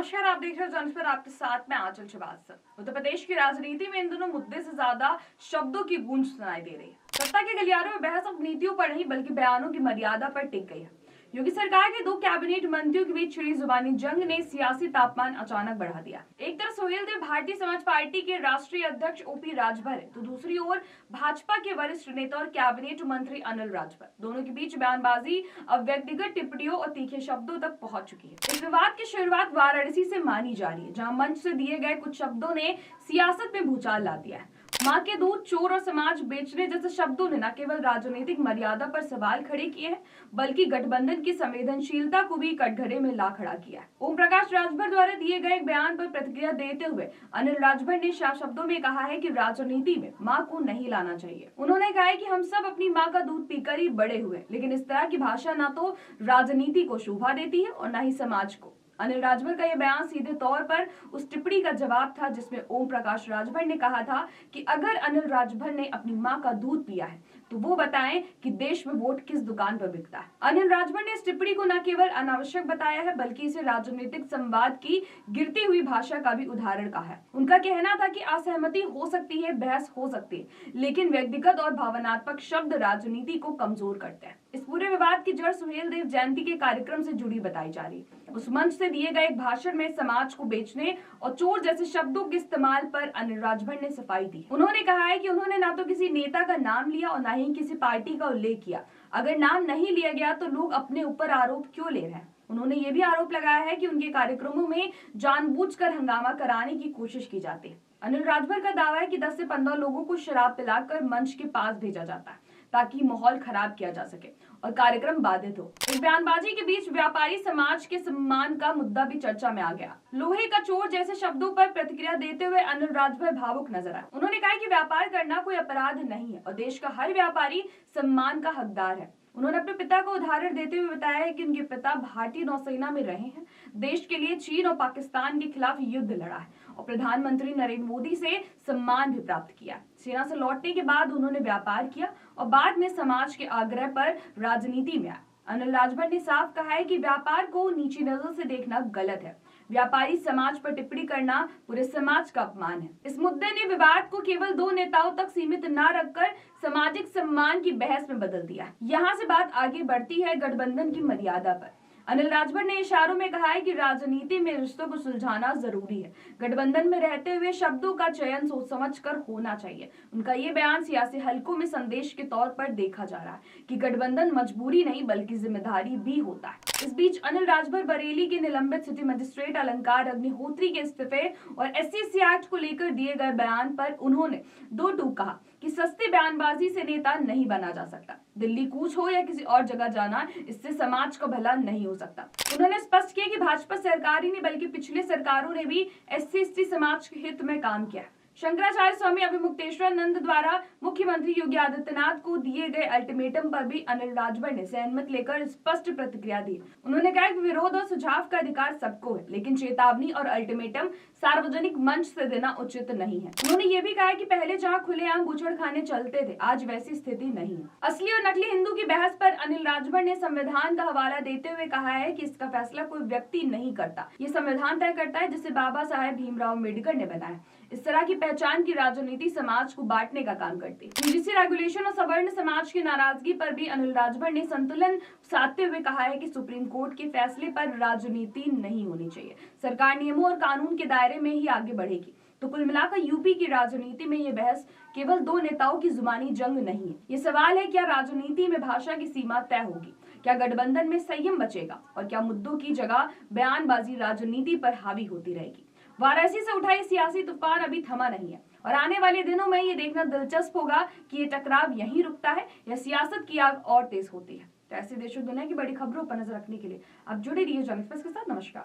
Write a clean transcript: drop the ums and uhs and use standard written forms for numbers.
नमस्कार, आप देख रहे हो जन पर आपके साथ में आंचल श्रीवास्तव। उत्तर प्रदेश की राजनीति में इन दोनों मुद्दे से ज्यादा शब्दों की गूंज सुनाई दे रही है। सत्ता के गलियारों में बहस अब नीतियों पर नहीं बल्कि बयानों की मर्यादा पर टिक गई है। योगी सरकार के 2 कैबिनेट मंत्रियों के बीच छिड़ी जुबानी जंग ने सियासी तापमान अचानक बढ़ा दिया। एक तरफ सुहेलदेव भारतीय समाज पार्टी के राष्ट्रीय अध्यक्ष ओपी राजभर है, तो दूसरी ओर भाजपा के वरिष्ठ नेता और कैबिनेट मंत्री अनिल राजभर। दोनों के बीच बयानबाजी अब व्यक्तिगत टिप्पणियों और तीखे शब्दों तक पहुंच चुकी है। इस विवाद की शुरुआत वाराणसी से मानी जा रही है, जहां मंच से दिए गए कुछ शब्दों ने सियासत में भूचाल ला दिया है। मां के दूध, चोर और समाज बेचने जैसे शब्दों ने न केवल राजनीतिक मर्यादा पर सवाल खड़े किए हैं, बल्कि गठबंधन की संवेदनशीलता को भी कटघरे में ला खड़ा किया है। ओम प्रकाश राजभर द्वारा दिए गए एक बयान पर प्रतिक्रिया देते हुए अनिल राजभर ने साफ शब्दों में कहा है कि राजनीति में मां को नहीं लाना चाहिए। उन्होंने कहा है कि हम सब अपनी मां का दूध पीकर ही बड़े हुए, लेकिन इस तरह की भाषा न तो राजनीति को शोभा देती है और न ही समाज को। अनिल राजभर का यह बयान सीधे तौर पर उस टिप्पणी का जवाब था जिसमें ओम प्रकाश राजभर ने कहा था कि अगर अनिल राजभर ने अपनी मां का दूध पिया है तो वो बताएं कि देश में वोट किस दुकान पर बिकता है। अनिल राजभर ने इस टिप्पणी को न केवल अनावश्यक बताया है, बल्कि इसे राजनीतिक संवाद की गिरती हुई भाषा का भी उदाहरण कहा है। उनका कहना था कि असहमति हो सकती है, बहस हो सकती है, लेकिन व्यक्तिगत और भावनात्मक शब्द राजनीति को कमजोर करते हैं। इस पूरे विवाद की जड़ सुहेलदेव जयंती के कार्यक्रम से जुड़ी बताई जा रही है। उस मंच से दिए गए एक भाषण में समाज को बेचने और चोर जैसे शब्दों के इस्तेमाल पर अनिल राजभर ने सफाई दी। उन्होंने कहा है कि उन्होंने ना तो किसी नेता का नाम लिया और ना ही किसी पार्टी का उल्लेख किया। अगर नाम नहीं लिया गया तो लोग अपने ऊपर आरोप क्यों ले रहे हैं। उन्होंने ये भी आरोप लगाया है कि उनके कार्यक्रमों में जानबूझकर हंगामा कराने की कोशिश की जाती है। अनिल राजभर का दावा है कि 10 से 15 लोगों को शराब पिलाकर मंच के पास भेजा जाता है ताकि माहौल खराब किया जा सके और कार्यक्रम बाधित हो। इस बयानबाजी के बीच व्यापारी समाज के सम्मान का मुद्दा भी चर्चा में आ गया। लोहे का चोर जैसे शब्दों पर प्रतिक्रिया देते हुए अनिल राजभर भावुक नजर आए। उन्होंने कहा कि व्यापार करना कोई अपराध नहीं है और देश का हर व्यापारी सम्मान का हकदार है। उन्होंने अपने पिता का उदाहरण देते हुए बताया है कि उनके पिता भारतीय नौसेना में रहे हैं, देश के लिए चीन और पाकिस्तान के खिलाफ युद्ध लड़ा है और प्रधानमंत्री नरेंद्र मोदी से सम्मान भी प्राप्त किया। सेना से लौटने के बाद उन्होंने व्यापार किया और बाद में समाज के आग्रह पर राजनीति में आए। अनिल राजभर ने साफ कहा है कि व्यापार को नीची नजर से देखना गलत है। व्यापारी समाज पर टिप्पणी करना पूरे समाज का अपमान है। इस मुद्दे ने विवाद को केवल 2 नेताओं तक सीमित न रखकर सामाजिक सम्मान की बहस में बदल दिया। यहाँ से बात आगे बढ़ती है गठबंधन की मर्यादा पर। अनिल राजभर ने इशारों में कहा है कि राजनीति में रिश्तों को सुलझाना जरूरी है। गठबंधन में रहते हुए शब्दों का चयन सोच समझ कर होना चाहिए। उनका ये बयान सियासी हलकों में संदेश के तौर पर देखा जा रहा है कि गठबंधन मजबूरी नहीं बल्कि जिम्मेदारी भी होता है। इस बीच अनिल राजभर बरेली के निलंबित सिटी मजिस्ट्रेट अलंकार अग्निहोत्री के इस्तीफे और SC एक्ट को लेकर दिए गए बयान पर उन्होंने 2 टूक कहा कि सस्ती बयानबाजी से नेता नहीं बना जा सकता। दिल्ली कूच हो या किसी और जगह जाना, इससे समाज का भला नहीं हो सकता। उन्होंने स्पष्ट किया कि भाजपा सरकार ही नहीं बल्कि पिछली सरकारों ने भी SC/ST समाज के हित में काम किया। शंकराचार्य स्वामी अभिमुक्तेश्वरानंद द्वारा मुख्यमंत्री योगी आदित्यनाथ को दिए गए अल्टीमेटम पर भी अनिल राजभर ने सहमति लेकर स्पष्ट प्रतिक्रिया दी। उन्होंने कहा कि विरोध और सुझाव का अधिकार सबको है, लेकिन चेतावनी और अल्टीमेटम सार्वजनिक मंच से देना उचित नहीं है। उन्होंने ये भी कहा कि पहले जहां खुलेआम बूचड़खाने चलते थे, आज वैसी स्थिति नहीं है। असली और नकली हिंदू की बहस पर अनिल राजभर ने संविधान का हवाला देते हुए कहा है कि इसका फैसला कोई व्यक्ति नहीं करता, ये संविधान तय करता है जिसे बाबा साहेब भीमराव अम्बेडकर ने बनाया। इस तरह की पहचान की राजनीति समाज को बांटने का काम करती है। UGC रेगुलेशन और सवर्ण समाज की नाराजगी पर भी अनिल राजभर ने संतुलन साधते हुए कहा है कि सुप्रीम कोर्ट के फैसले पर राजनीति नहीं होनी चाहिए। सरकार नियमों और कानून के दायरे में ही आगे बढ़ेगी। तो कुल मिलाकर यूपी की राजनीति में ये बहस केवल 2 नेताओं की जुबानी जंग नहीं है। ये सवाल है, क्या राजनीति में भाषा की सीमा तय होगी, क्या गठबंधन में संयम बचेगा और क्या मुद्दों की जगह बयानबाजी राजनीति पर हावी होती रहेगी। वाराणसी से उठा ये सियासी तूफान अभी थमा नहीं है और आने वाले दिनों में ये देखना दिलचस्प होगा कि ये टकराव यहीं रुकता है या सियासत की आग और तेज होती है। तो ऐसे देश और दुनिया की बड़ी खबरों पर नजर रखने के लिए आप जुड़े रहिए जन एक्सप्रेस के साथ। नमस्कार।